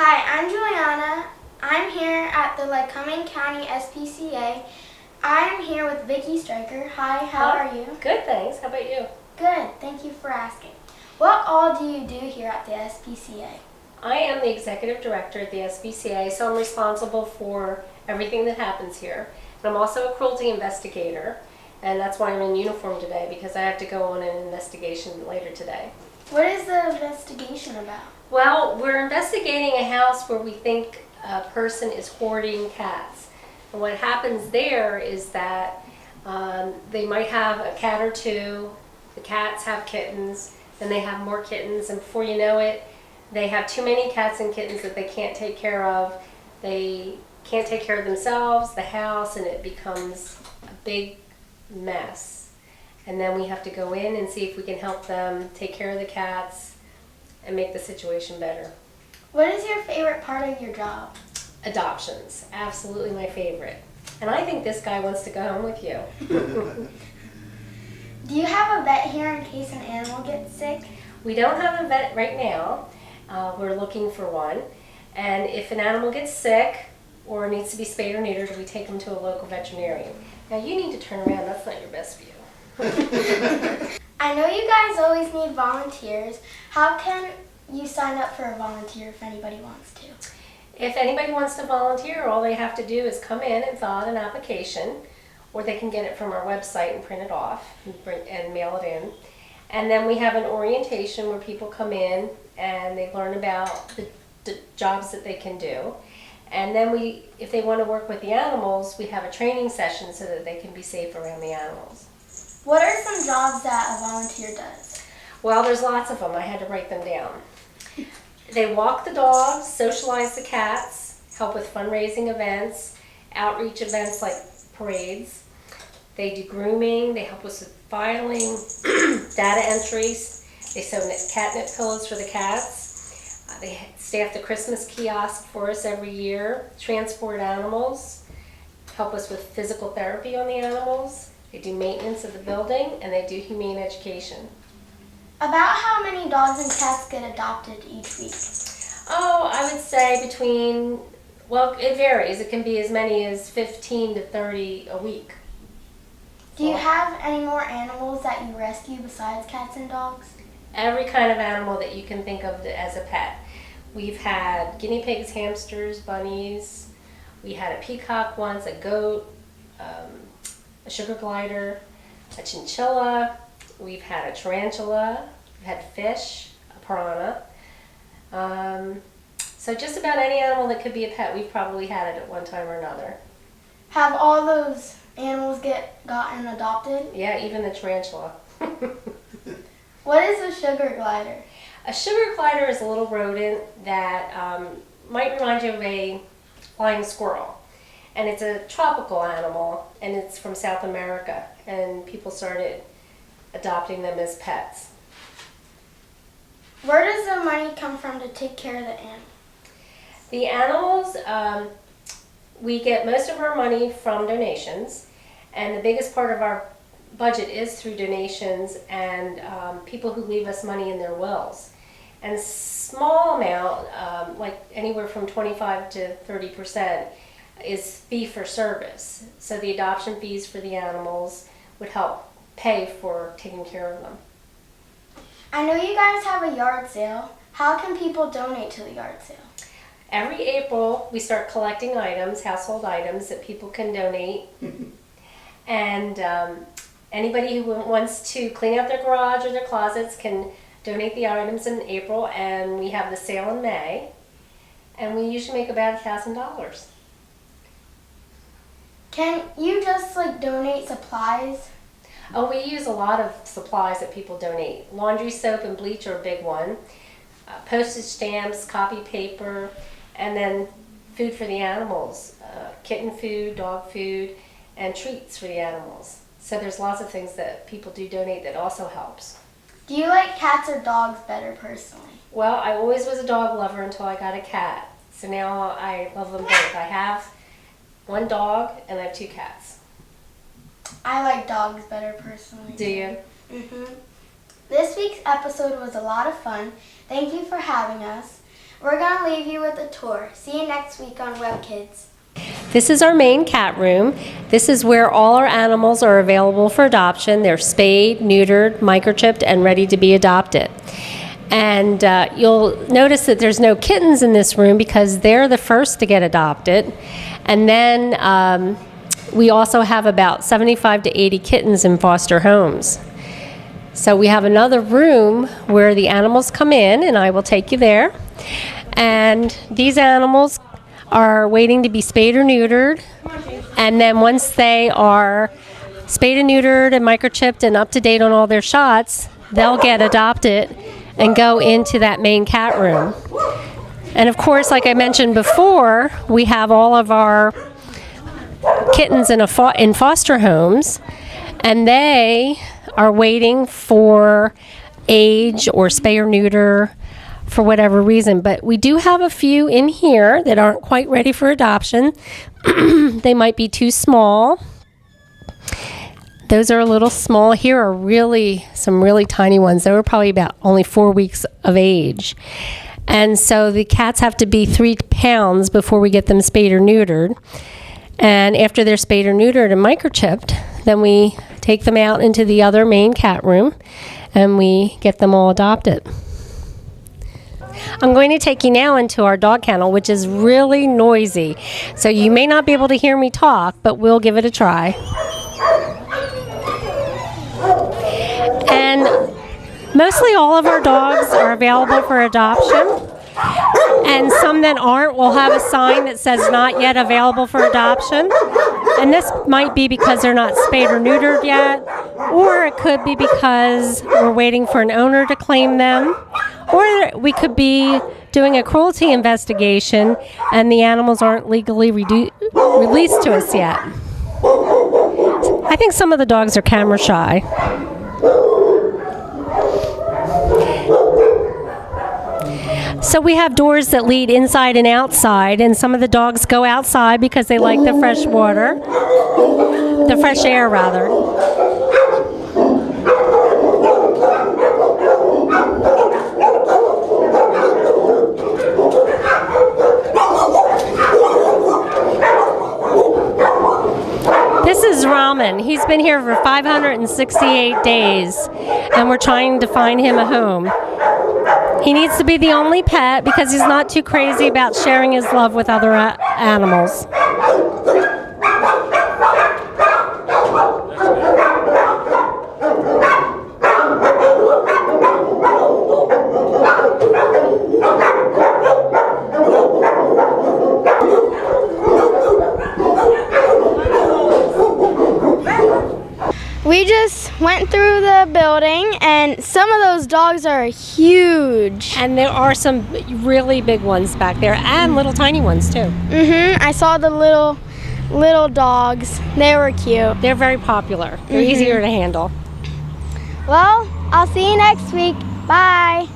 Hi, I'm Juliana. I'm here at the Lycoming County SPCA. I'm here with Vickie Stryker. Hi, how are you? Good, thanks. How about you? Good, thank you for asking. What all do you do here at the SPCA? I am the executive director at the SPCA, so I'm responsible for everything that happens here. And I'm also a cruelty investigator, and that's why I'm in uniform today, because I have to go on an investigation later today. What is the investigation about? Well, we're investigating a house where we think a person is hoarding cats. And what happens there is that they might have a cat or two, the cats have kittens, then they have more kittens, and before you know it, they have too many cats and kittens that they can't take care of. They can't take care of themselves, the house, and it becomes a big mess. And then we have to go in and see if we can help them take care of the cats and make the situation better. What is your favorite part of your job? Adoptions, absolutely my favorite. And I think this guy wants to go home with you. Do you have a vet here in case an animal gets sick? We don't have a vet right now. We're looking for one. And if an animal gets sick or needs to be spayed or neutered, we take them to a local veterinarian. Now you need to turn around, that's not your best view. I know you guys always need volunteers. How can you sign up for a volunteer if anybody wants to? If anybody wants to volunteer, all they have to do is come in and fill out an application, or they can get it from our website and print it off and mail it in. And then we have an orientation where people come in and they learn about the jobs that they can do. And then if they want to work with the animals, we have a training session so that they can be safe around the animals. What are some jobs that a volunteer does? Well, there's lots of them. I had to write them down. They walk the dogs, socialize the cats, help with fundraising events, outreach events like parades. They do grooming, they help us with filing, data entries. They sew catnip pillows for the cats. They staff the Christmas kiosk for us every year, transport animals, help us with physical therapy on the animals. They do maintenance of the building, and they do humane education. About how many dogs and cats get adopted each week? Oh, I would say well, it varies. It can be as many as 15 to 30 a week. Do you have any more animals that you rescue besides cats and dogs? Every kind of animal that you can think of as a pet. We've had guinea pigs, hamsters, bunnies. We had a peacock once, a goat, a sugar glider, a chinchilla. We've had a tarantula. We've had fish, a piranha. So just about any animal that could be a pet, we've probably had it at one time or another. Have all those animals gotten adopted? Yeah, even the tarantula. What is a sugar glider? A sugar glider is a little rodent that might remind you of a flying squirrel. And it's a tropical animal, and it's from South America, and people started adopting them as pets. Where does the money come from to take care of the animals? The animals, we get most of our money from donations, and the biggest part of our budget is through donations and people who leave us money in their wills. And a small amount, like anywhere from 25 to 30%, is fee for service. So the adoption fees for the animals would help pay for taking care of them. I know you guys have a yard sale. How can people donate to the yard sale? Every April, we start collecting items, household items that people can donate. And anybody who wants to clean out their garage or their closets can donate the items in April, and we have the sale in May. And we usually make about $1,000. Can you just donate supplies? Oh, we use a lot of supplies that people donate. Laundry soap and bleach are a big one. Postage stamps, copy paper, and then food for the animals. Kitten food, dog food, and treats for the animals. So there's lots of things that people do donate that also helps. Do you like cats or dogs better personally? Well, I always was a dog lover until I got a cat. So now I love them both. I have one dog and I have 2 cats. I like dogs better personally. Do you? Mm-hmm. This week's episode was a lot of fun. Thank you for having us. We're going to leave you with a tour. See you next week on Webb Kids. This is our main cat room. This is where all our animals are available for adoption. They're spayed, neutered, microchipped, and ready to be adopted. And you'll notice that there's no kittens in this room because they're the first to get adopted. And then we also have about 75 to 80 kittens in foster homes. So we have another room where the animals come in, and I will take you there. And these animals are waiting to be spayed or neutered. And then once they are spayed and neutered and microchipped and up to date on all their shots, they'll get adopted and go into that main cat room. And of course, like I mentioned before, we have all of our kittens in foster homes, and they are waiting for age or spay or neuter for whatever reason. But we do have a few in here that aren't quite ready for adoption. They might be too small. Those are a little small. Here are some really tiny ones. They were probably about only 4 weeks of age. And so the cats have to be 3 pounds before we get them spayed or neutered. And after they're spayed or neutered and microchipped, then we take them out into the other main cat room and we get them all adopted. I'm going to take you now into our dog kennel, which is really noisy. So you may not be able to hear me talk, but we'll give it a try. And mostly all of our dogs are available for adoption. And some that aren't will have a sign that says not yet available for adoption. And this might be because they're not spayed or neutered yet, or it could be because we're waiting for an owner to claim them, or we could be doing a cruelty investigation and the animals aren't legally released to us yet. I think some of the dogs are camera shy. So we have doors that lead inside and outside, and some of the dogs go outside because they like the fresh water, the fresh air rather. This is Ramen. He's been here for 568 days, and we're trying to find him a home. He needs to be the only pet because he's not too crazy about sharing his love with other animals. We just went through the building, and some of those dogs are huge. And there are some really big ones back there, and little tiny ones too. I saw the little dogs. They were cute. They're very popular. They're easier to handle. Well, I'll see you next week. Bye.